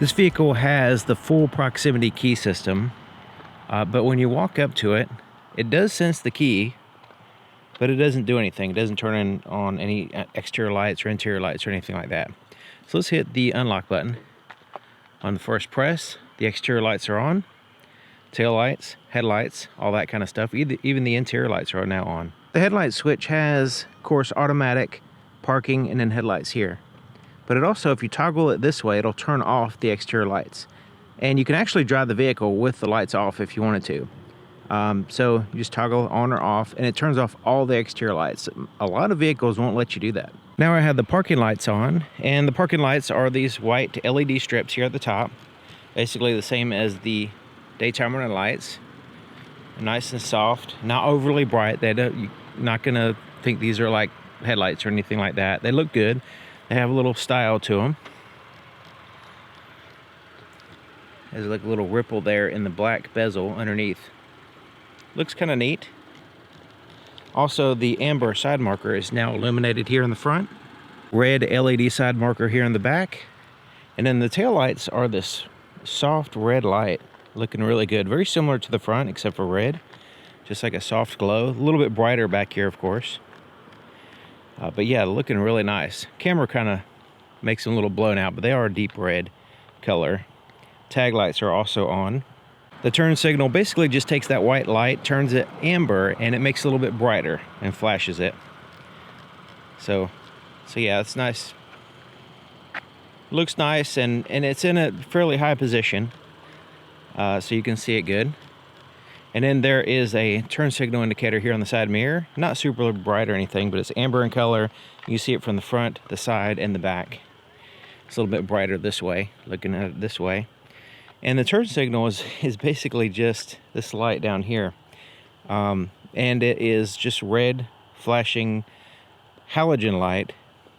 This vehicle has the full proximity key system, but when you walk up to it, it does sense the key, but it doesn't do anything. It doesn't turn on any exterior lights or interior lights or anything like that. So let's hit the unlock button. On the first press, the exterior lights are on, tail lights, headlights, all that kind of stuff. Even the interior lights are now on. The headlight switch has, of course, automatic parking and then headlights here. But it also, if you toggle it this way, it'll turn off the exterior lights. And you can actually drive the vehicle with the lights off if you wanted to. So you just toggle on or off, and it turns off all the exterior lights. A lot of vehicles won't let you do that. Now I have the parking lights on, and the parking lights are these white LED strips here at the top. Basically the same as the daytime running lights. Nice and soft, not overly bright. You're not gonna think these are like headlights or anything like that. They look good. They have a little style to them. There's like a little ripple there in the black bezel underneath. Looks kind of neat. Also, the amber side marker is now illuminated here in the front. Red LED side marker here in the back. And then the tail lights are this soft red light. Looking really good. Very similar to the front, except for red. Just like a soft glow. A little bit brighter back here, of course. But yeah, looking really nice. Camera kind of makes them a little blown out, but they are a deep red color. Tag lights are also on. The turn signal basically just takes that white light, turns it amber, and it makes it a little bit brighter and flashes it. So yeah, it's nice. Looks nice, and it's in a fairly high position, so you can see it good. And then there is a turn signal indicator here on the side mirror. Not super bright or anything, but it's amber in color. You see it from the front, the side, and the back. It's a little bit brighter this way, looking at it this way. And the turn signal is basically just this light down here. And it is just red flashing halogen light.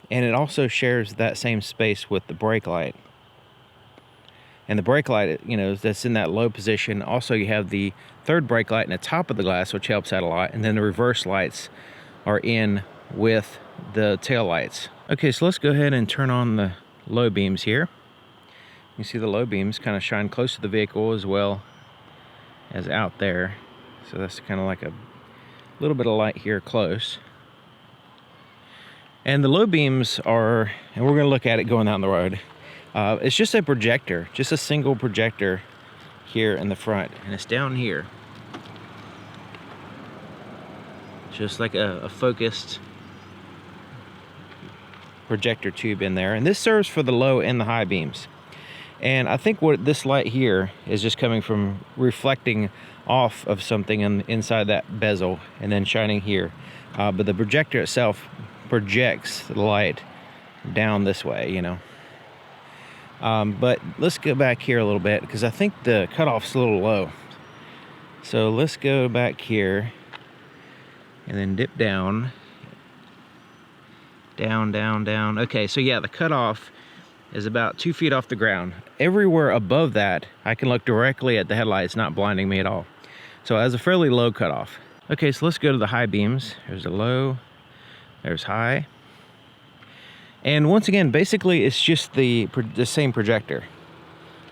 And it also shares that same space with the brake light. And the brake light, you know, that's in that low position. Also, you have the third brake light in the top of the glass, which helps out a lot. And then the reverse lights are in with the tail lights. Okay, so let's go ahead and turn on the low beams here. You see the low beams kind of shine close to the vehicle as well as out there. So that's kind of like a little bit of light here close. And the low beams are, and we're going to look at it going down the road. It's just a projector, just a single projector here in the front, and it's down here. Just like a focused projector tube in there. And this serves for the low and the high beams. And I think what this light here is just coming from reflecting off of something inside that bezel and then shining here. But the projector itself projects the light down this way, you know. But let's go back here a little bit, because I think the cutoff's a little low. So let's go back here and then dip down. Down, down, down. Okay, so yeah, the cutoff is about 2 feet off the ground. Everywhere above that, I can look directly at the headlights, not blinding me at all. So it has a fairly low cutoff. Okay, so let's go to the high beams. There's a low, there's high. And once again, basically it's just the same projector.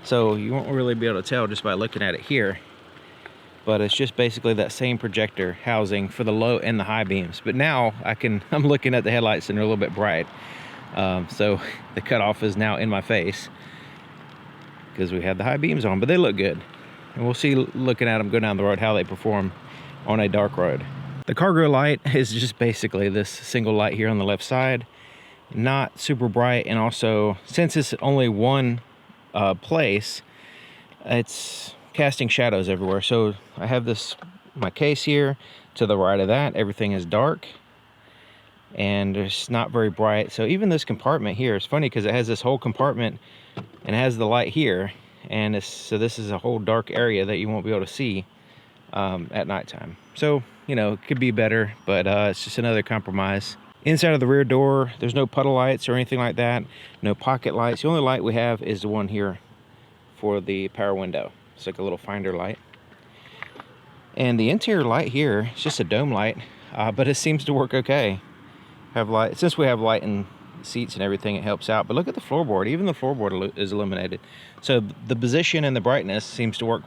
So you won't really be able to tell just by looking at it here. But it's just basically that same projector housing for the low and the high beams. But now I'm looking at the headlights and they're a little bit bright. So the cutoff is now in my face because we had the high beams on, but they look good. And we'll see, looking at them go down the road, how they perform on a dark road. The cargo light is just basically this single light here on the left side. Not super bright, and also, since it's only one place, it's casting shadows everywhere. So I have my case here. To the right of that, everything is dark. And it's not very bright. So even this compartment here, it's funny because it has this whole compartment and it has the light here, and so this is a whole dark area that you won't be able to see at nighttime. So, you know, it could be better, but it's just another compromise. Inside of the rear door, there's no puddle lights or anything like that. No pocket lights. The only light we have is the one here for the power window. It's like a little finder light. And the interior light here, it's just a dome light, but it seems to work okay. Have light, since we have light in seats and everything, it helps out. But look at the floorboard. Even the floorboard is illuminated. So the position and the brightness seems to work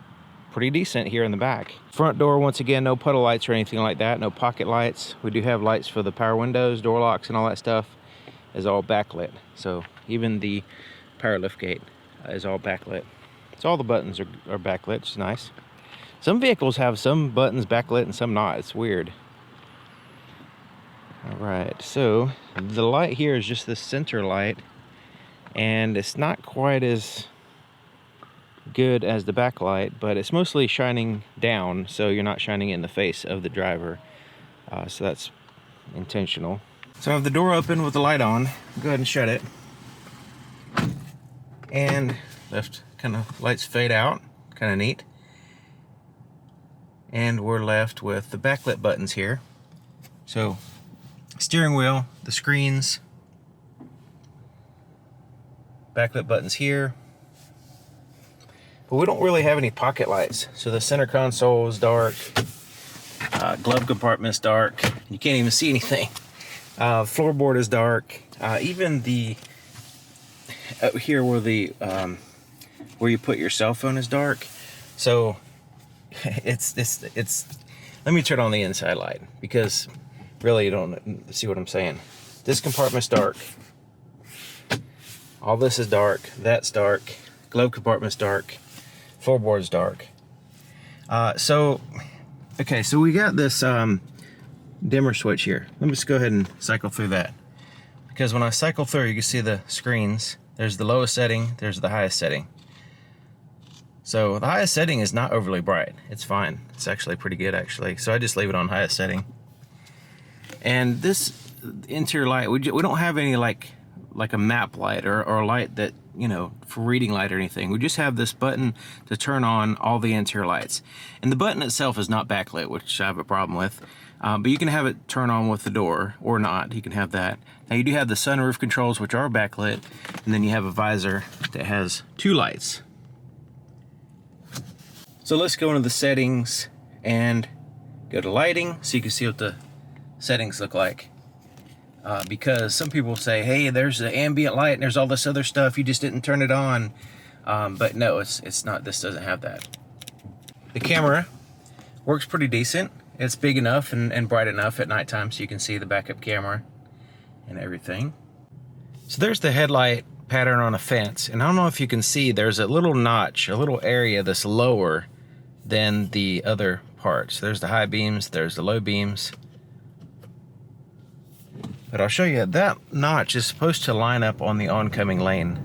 pretty decent here in the back. Front door, once again, no puddle lights or anything like that. No pocket lights. We do have lights for the power windows, door locks, and all that stuff is all backlit. So even the power lift gate is all backlit. So all the buttons are backlit, which is nice. Some vehicles have some buttons backlit and some not. It's weird. All right, so the light here is just the center light, and it's not quite as good as the backlight, but it's mostly shining down, so you're not shining in the face of the driver. So that's intentional. So I have the door open with the light on. Go ahead and shut it. And left kind of lights fade out, kind of neat. And we're left with the backlit buttons here. So steering wheel, the screens, backlit buttons here. But we don't really have any pocket lights. So the center console is dark. Glove compartment's dark. You can't even see anything. Floorboard is dark. Even the up here where the where you put your cell phone is dark. So it's let me turn on the inside light, because really you don't see what I'm saying. This compartment's dark. All this is dark. That's dark. Glove compartment's dark. Floorboard's dark. So we got this dimmer switch here. Let me just go ahead and cycle through that, because when I cycle through, you can see the screens. There's the lowest setting, there's the highest setting. So the highest setting is not overly bright. It's fine. It's actually pretty good, actually. So I just leave it on highest setting. And this interior light, we don't have any like a map light or a light that, you know, for reading light or anything. We just have this button to turn on all the interior lights. And the button itself is not backlit, which I have a problem with. But you can have it turn on with the door or not. You can have that. Now you do have the sunroof controls, which are backlit. And then you have a visor that has two lights. So let's go into the settings and go to lighting so you can see what the settings look like. Because some people say, hey, there's the ambient light and there's all this other stuff, you just didn't turn it on. But no, it's not. This doesn't have that. The camera works pretty decent. It's big enough and bright enough at nighttime so you can see the backup camera and everything. So there's the headlight pattern on a fence, and I don't know if you can see, there's a little notch, a little area that's lower than the other parts. There's the high beams, there's the low beams. But I'll show you, that notch is supposed to line up on the oncoming lane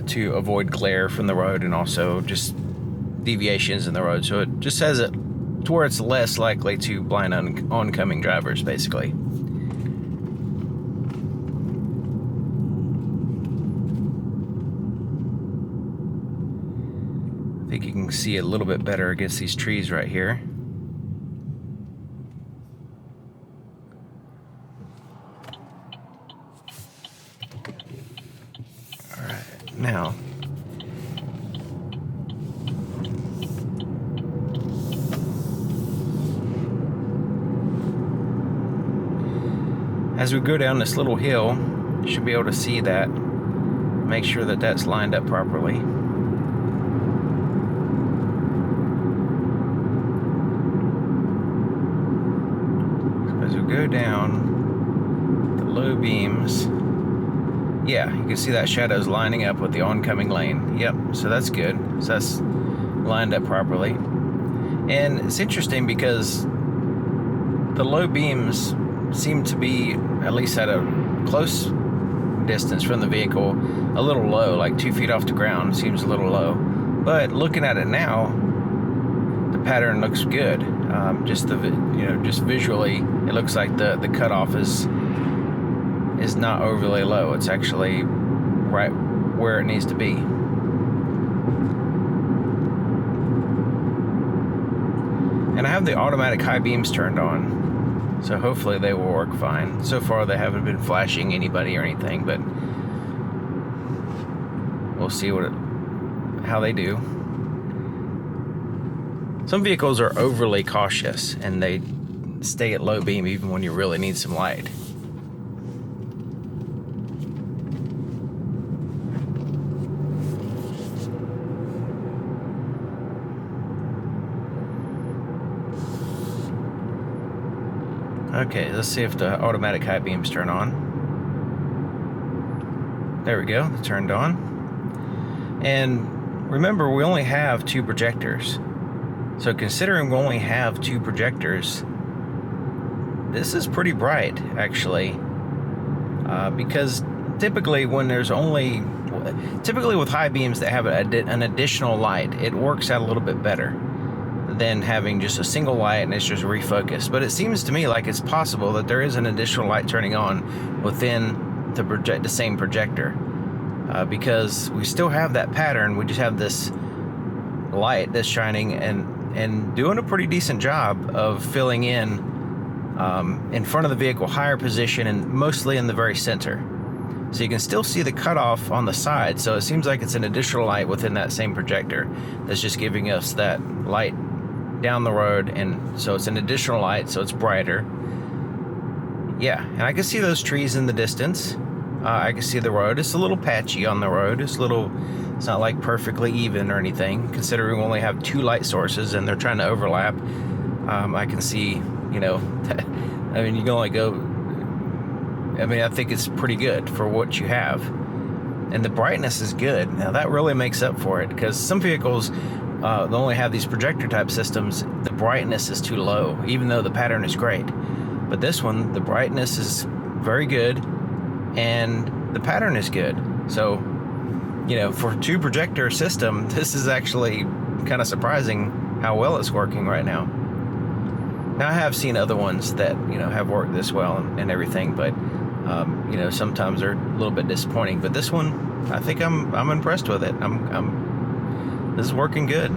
to avoid glare from the road and also just deviations in the road. So it just says it to where it's less likely to blind oncoming drivers, basically. I think you can see a little bit better against these trees right here. All right, now as we go down this little hill, you should be able to see that. Make sure that that's lined up properly. So as we go down the low beams, yeah, you can see that shadow's lining up with the oncoming lane. Yep, so that's good. So that's lined up properly. And it's interesting because the low beams seem to be, at least at a close distance from the vehicle, a little low, like 2 feet off the ground. Seems a little low. But looking at it now, the pattern looks good. Just visually, it looks like the cutoff is not overly low. It's actually right where it needs to be. And I have the automatic high beams turned on, so hopefully they will work fine. So far they haven't been flashing anybody or anything, but we'll see how they do. Some vehicles are overly cautious and they stay at low beam even when you really need some light. Okay, let's see if the automatic high beams turn on. There we go, it's turned on. And remember, we only have 2 projectors. So considering we only have 2 projectors, this is pretty bright, actually. Because typically with high beams that have an additional light, it works out a little bit better than having just a single light and it's just refocused. But it seems to me like it's possible that there is an additional light turning on within the same projector, because we still have that pattern. We just have this light that's shining and doing a pretty decent job of filling in front of the vehicle, higher position, and mostly in the very center. So you can still see the cutoff on the side, so it seems like it's an additional light within that same projector that's just giving us that light down the road, and so it's an additional light, so it's brighter. Yeah, and I can see those trees in the distance. I can see the road. It's a little patchy on the road. It's not like perfectly even or anything, considering we only have 2 light sources and they're trying to overlap. I can see, you know, I mean, you can only go, I mean, I think it's pretty good for what you have. And the brightness is good. Now that really makes up for it, because some vehicles, they only have these projector type systems, the brightness is too low, even though the pattern is great. But this one, the brightness is very good and the pattern is good. So, you know, for a 2 projector system, this is actually kind of surprising how well it's working right now. Now I have seen other ones that, you know, have worked this well and everything, but you know, sometimes they're a little bit disappointing. But this one, I think I'm impressed with it. This is working good.